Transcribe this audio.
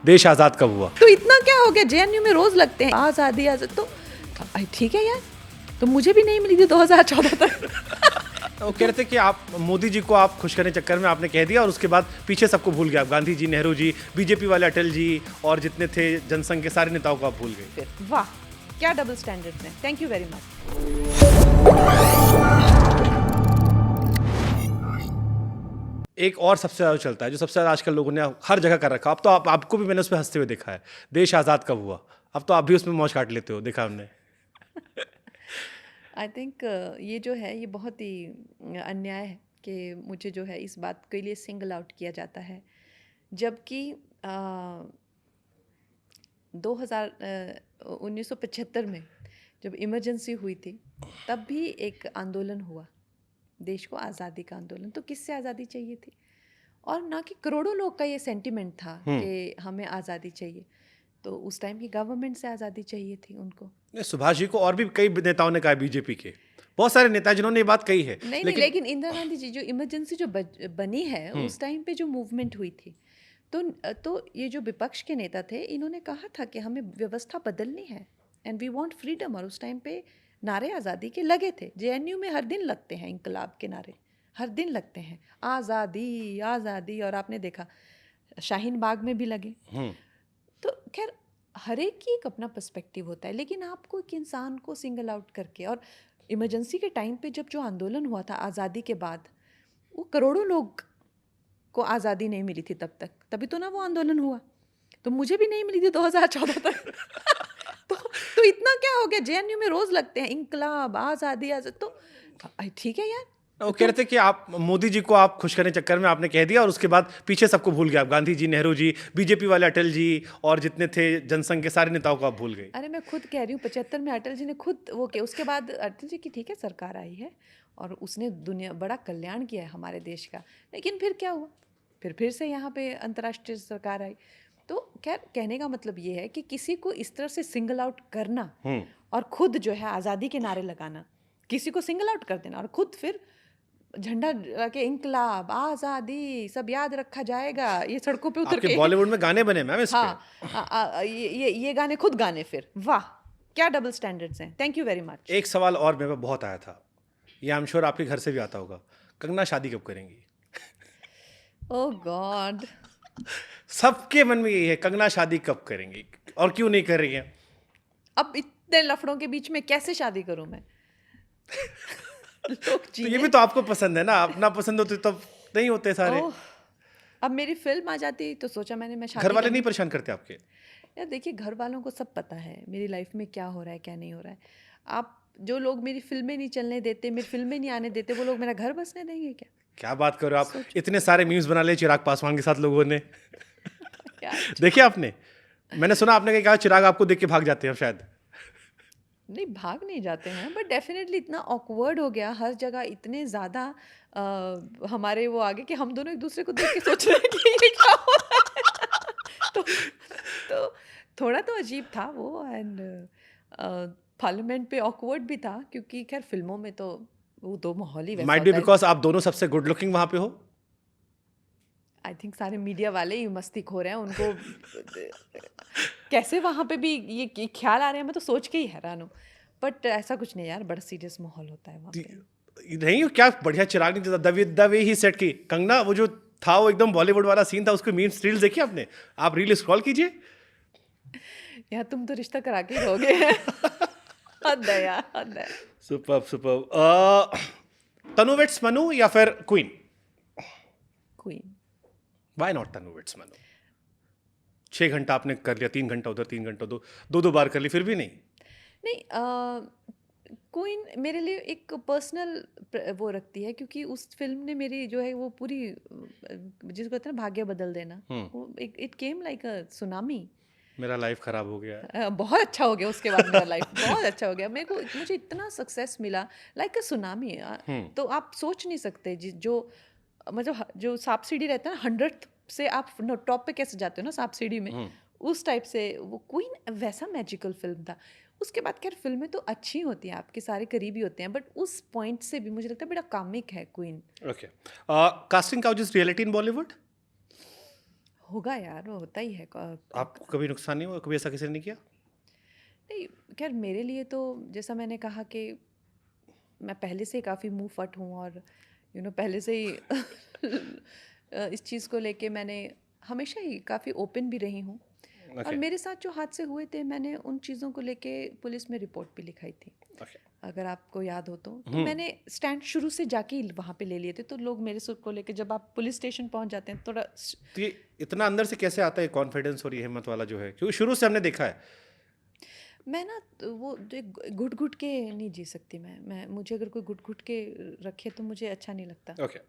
देश आज़ाद कब हुआ? तो इतना क्या हो गया, जेएनयू में रोज लगते हैं आज़ादी आज़ादी, तो ठीक है यार, तो मुझे भी नहीं मिली थी 2014 तक। वो कह रहे थे कि आप मोदी जी को आप खुश करने चक्कर में आपने कह दिया और उसके बाद पीछे सबको भूल गए आप। गांधी जी, नेहरू जी, बीजेपी वाले अटल जी और जितने थे जनसंघ के सारे नेताओं को आप भूल गए। फिर वाह, क्या डबल स्टैंडर्ड्स हैं। Thank you very much. एक और सबसे ज़्यादा चलता है, जो सबसे ज़्यादा आजकल लोगों ने हर जगह कर रखा। अब तो आपको भी मैंने उस पर हंसते हुए देखा है, देश आज़ाद कब हुआ। अब तो आप भी उसमें मौज काट लेते हो, देखा हमने। आई थिंक ये जो है ये बहुत ही अन्याय है कि मुझे जो है इस बात के लिए सिंगल आउट किया जाता है, जबकि 1975 में जब इमरजेंसी हुई थी तब भी एक आंदोलन हुआ, देश को आज़ादी का आंदोलन। तो किससे आज़ादी चाहिए थी? और ना कि करोड़ों लोग का ये सेंटिमेंट था कि हमें आज़ादी चाहिए, तो उस टाइम की गवर्नमेंट से आज़ादी चाहिए थी उनको। सुभाष जी को और भी कई नेताओं ने कहा, बीजेपी के बहुत सारे नेता जिन्होंने ये बात कही है। नहीं, लेकिन इंदिरा गांधी जी जो इमरजेंसी जो बनी है उस टाइम पे जो मूवमेंट हुई थी, तो ये जो विपक्ष के नेता थे इन्होंने कहा था कि हमें व्यवस्था बदलनी है एंड वी वांट फ्रीडम, और उस टाइम पे नारे आज़ादी के लगे थे। जेएनयू में हर दिन लगते हैं इंकलाब के नारे, हर दिन लगते हैं आज़ादी आज़ादी, और आपने देखा शाहीन बाग में भी लगे। तो खैर हर एक की एक अपना पर्सपेक्टिव होता है, लेकिन आपको एक इंसान को सिंगल आउट करके, और इमरजेंसी के टाइम पे जब जो आंदोलन हुआ था आज़ादी के बाद, वो करोड़ों लोग को आज़ादी नहीं मिली थी तब तक, तभी तो ना वो आंदोलन हुआ। तो मुझे भी नहीं मिली थी 2014 तक। तो इतना क्या हो गया, जेएनयू में रोज लगते हैं इंकलाब आज़ादी आज़ादी, तो ठीक है यार। वो कह रहे थे कि आप मोदी जी को आप खुश करने चक्कर में आपने कह दिया और उसके बाद पीछे सबको भूल गए आप। गांधी जी, नेहरू जी, बीजेपी वाले अटल जी और जितने थे जनसंघ के सारे नेताओं को आप भूल गए। अरे मैं खुद कह रही हूँ 75 में अटल जी ने खुद वो किया, उसके बाद अटल जी की ठीक है सरकार आई है और उसने दुनिया बड़ा कल्याण किया है हमारे देश का, लेकिन फिर क्या हुआ, फिर से यहाँ पे अंतर्राष्ट्रीय सरकार आई। तो खैर कहने का मतलब ये है कि किसी को इस तरह से सिंगल आउट करना और खुद जो है आज़ादी के नारे लगाना, किसी को सिंगल आउट कर देना और खुद फिर झंडा के इंकलाब आज़ादी सब याद रखा जाएगा, ये सड़कों पे उतर के बॉलीवुड में गाने बने मैम इस पे। ये गाने खुद गाने, फिर वाह, क्या डबल स्टैंडर्ड्स हैं। Thank you very much. एक सवाल और मेरे पे बहुत आया था, ये आई एम श्योर आपके घर से भी आता होगा, कंगना शादी कब करेंगी? ओह गॉड, सबके मन में यही है, कंगना शादी कब करेंगी और क्यों नहीं कर रही है? अब इतने लफड़ों के बीच में कैसे शादी करूं मैं? लोग तो ये भी तो आपको पसंद है ना, अपना पसंद होते तब नहीं होते सारे। अब मेरी फिल्म आ जाती तो सोचा मैंने मैं शादी घर वाले नहीं परेशान करते आपके? यार देखिए, घर वालों को सब पता है मेरी लाइफ में क्या हो रहा है क्या नहीं हो रहा है। आप जो लोग मेरी फिल्में नहीं चलने देते, मेरी फिल्में नहीं आने देते, वो लोग मेरा घर बसने देंगे क्या? क्या बात करो आप, इतने सारे मीम्स बना लिए चिराग पासवान के साथ लोगों ने। देखिए आपने, मैंने सुना आपने कहा चिराग आपको देख के भाग जाते हैं शायद। नहीं, भाग नहीं जाते हैं, बट डेफिनेटली इतना ऑकवर्ड हो गया हर जगह, इतने ज़्यादा हमारे वो आगे कि हम दोनों एक दूसरे को देख के सोच रहे हैं कि ये क्या हो रहा है। तो थोड़ा तो अजीब था वो, एंड पार्लियामेंट पे ऑकवर्ड भी था, क्योंकि खैर फिल्मों में तो वो दो माहौल ही वैसा माइट बी होता है। बिकॉज आप दोनों सबसे गुड लुकिंग वहां पे हो। आई थिंक सारे मीडिया वाले ही मस्ती खोर हैं, उनको कैसे वहाँ पे भी ये ख्याल आ रहे हैं, मैं तो सोच के ही हैरान हूँ। बट ऐसा कुछ नहीं यार, बड़ा सीरियस माहौल होता है वहाँ पे। नहीं, क्या बढ़िया चिराग ने द वे ही सेट की कंगना, वो जो था वो एकदम बॉलीवुड वाला सीन था, उसके मीम्स रील्स देखी आपने? आप रील स्क्रॉल कीजिए यार तुम तो रिश्ता करा के ही रहोगे। हद है यार, हद है। Superb superb. Tanu weds Manu या फिर queen? Queen. Why not Tanu weds Manu? 6 घंटा आपने कर लिया, 3 घंटा उधर, 3 घंटा दो बार कर ली, फिर भी नहीं? नहीं, क्वीन मेरे लिए एक पर्सनल वो रखती है, क्योंकि उस फिल्म ने मेरी जो है वो पूरी जिसको कहते हैं ना भाग्य बदल देना, वो it came like a tsunami. मेरा लाइफ खराब हो गया। बहुत अच्छा हो गया उसके बाद, मेरा लाइफ बहुत अच्छा हो गया। मुझे इतना सक्सेस मिला, लाइक अ सुनामी। तो आप सोच नहीं सकते जो मतलब जो सांप सीढ़ी रहता है ना, 100th से आप टॉप पे कैसे जाते हो ना सांप सीढ़ी में, उस टाइप से वो क्वीन वैसा मैजिकल फिल्म था। उसके बाद खैर फिल्में तो अच्छी होती हैं, आपके सारे करीबी होते हैं, बट उस पॉइंट से भी मुझे लगता है बड़ा कामिक है queen. Okay, casting couches reality in Bollywood? होगा यार, वो होता ही है। आपको कभी नुकसान नहीं हुआ, कभी ऐसा किसी ने नहीं किया? नहीं, खैर मेरे लिए तो जैसा मैंने कहा कि मैं पहले से ही काफ़ी मुंह फट हूँ, और पहले से ही इस चीज़ को लेके मैंने हमेशा ही काफ़ी ओपन भी रही हूँ। और ओके, मेरे साथ जो हादसे हुए थे, मैंने उन चीज़ों को लेके पुलिस में रिपोर्ट भी लिखाई थी, ओके। अगर आपको याद हो तो मैंने स्टैंड शुरू से जाके ही वहाँ पे ले लिए थे। तो लोग मेरे सुर को लेके, जब आप पुलिस स्टेशन पहुँच जाते हैं, थोड़ा तो ये इतना अंदर से कैसे आता है कॉन्फिडेंस और ये हिम्मत वाला जो है? क्योंकि शुरू से हमने देखा है। मैं ना तो वो जो घुट घुट के नहीं जी सकती। मैं मुझे अगर कोई घुट घुट के रखे तो मुझे अच्छा नहीं लगता। ओके।